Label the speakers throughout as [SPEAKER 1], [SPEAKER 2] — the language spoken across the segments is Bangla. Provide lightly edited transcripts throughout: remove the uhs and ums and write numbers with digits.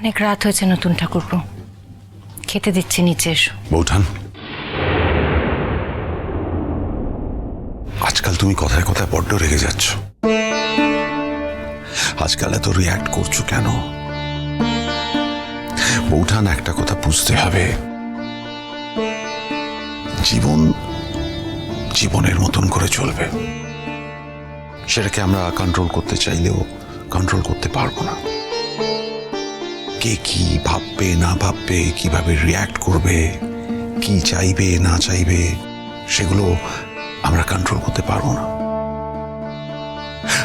[SPEAKER 1] অনেক রাত হয়েছে নতুন ঠাকুরপো, খেতে দিচ্ছি, নিচে এসো।
[SPEAKER 2] বৌঠান, আজকাল তুমি কথায় কথায় বড্ড রেগে যাচ্ছ। আজকাল এত রিয়্যাক্ট করছো কেন? বৌঠান, একটা কথা বুঝতে হবে, জীবন জীবনের মতন করে চলবে। সেটাকে আমরা কন্ট্রোল করতে চাইলেও কন্ট্রোল করতে পারবো না। কে কি ভাববে না ভাববে, কিভাবে রিয়্যাক্ট করবে, কি চাইবে না চাইবে, সেগুলো আমরা কন্ট্রোল করতে পারবো না।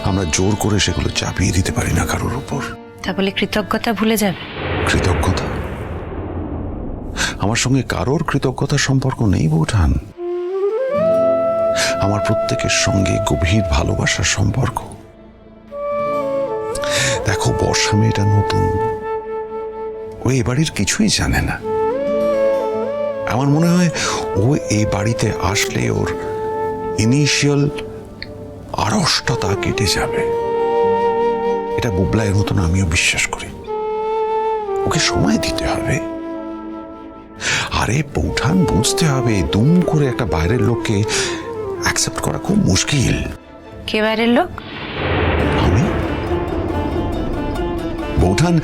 [SPEAKER 2] আমরা জোর করে সেগুলো চাপিয়ে দিতে পারি না কারোর উপর।
[SPEAKER 1] তা বলে কৃতজ্ঞতা ভুলে যাবে?
[SPEAKER 2] কৃতজ্ঞতা? আমার সঙ্গে কারোর কৃতজ্ঞতার সম্পর্ক নেই বৌঠান। আমার প্রত্যেকের সঙ্গে গভীর ভালোবাসার সম্পর্ক। দেখো, বর্ষা মেয়েটা নতুন, ও এ বাড়ির কিছুই জানে না। আমার মনে হয় ও এই বাড়িতে আসলে ওর ইনিশিয়াল আড়ষ্টতা কেটে যাবে। এটা বুবলাইয়ের মতন আমিও বিশ্বাস করি। ওকে সময় দিতে হবে। আরে বৌঠান, বুঝতে হবে, দুম করে একটা বাইরের লোককে অ্যাকসেপ্ট করা খুব মুশকিল।
[SPEAKER 1] কে বাইরের লোক?
[SPEAKER 2] আমি। বৌঠান,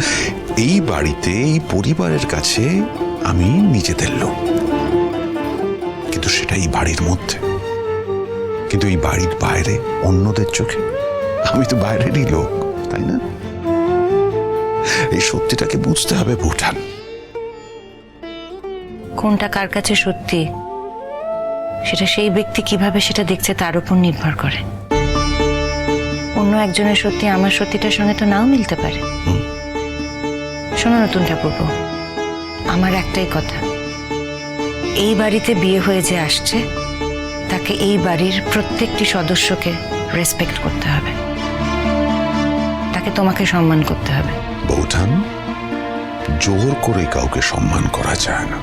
[SPEAKER 2] এই বাড়িতে, এই পরিবারের কাছে আমি নিজেদের লোক, কিন্তু সেটা এই বাড়ির মধ্যে। কিন্তু এই বাড়ির বাইরে অন্যদের চোখে আমি তো বাইরেরই লোক, তাই না? এই সত্যিটাকে বুঝতে হবে বৌঠান।
[SPEAKER 1] কোনটা কার কাছে সত্যি, সেটা সেই ব্যক্তি কিভাবে সেটা দেখছে তার উপর নির্ভর করে। অন্য একজনের সত্যি আমার সত্যিটার সঙ্গে তো নাও মিলতে পারে। শোনো নতুন ঠাকুরপো, আমার একটাই কথা, এই বাড়িতে বিয়ে হয়ে যে আসছে তাকে এই বাড়ির প্রত্যেকটি সদস্যকে রেসপেক্ট করতে হবে, তাকে তোমাকে সম্মান করতে হবে।
[SPEAKER 2] বৌঠান, জোর করে কাউকে সম্মান করা যায় না।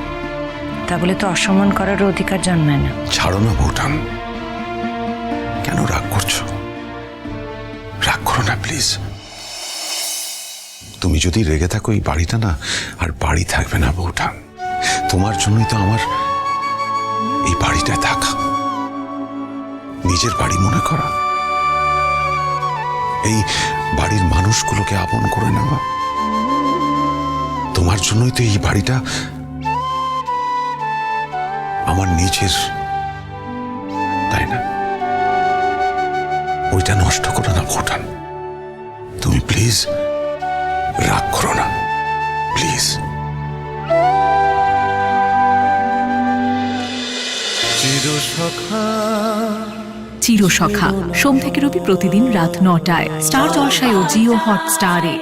[SPEAKER 1] তা বলে তো অসম্মান করার অধিকার জন্মায় না।
[SPEAKER 2] ছাড়ো না বৌঠান, কেন রাগ করছো? রাগ করো না প্লিজ। তুমি যদি রেগে থাকো, এই বাড়িটা না আর বাড়ি থাকবে না বৌঠান। তোমার জন্যই তো আমার এই বাড়িটায় থাকা, নিজের বাড়ি মনে করা, এই বাড়ির মানুষগুলোকে আপন করে নেওয়া। তোমার জন্যই তো এই বাড়িটা আমার নিজের, তাই না? ওইটা নষ্ট করো না বৌঠান। তুমি প্লিজ রাগ করো না, প্লিজ।
[SPEAKER 3] চিরসখা সোম থেকে রবি প্রতিদিন রাত ৯টায় স্টার জলসায় ও জিও হটস্টারে।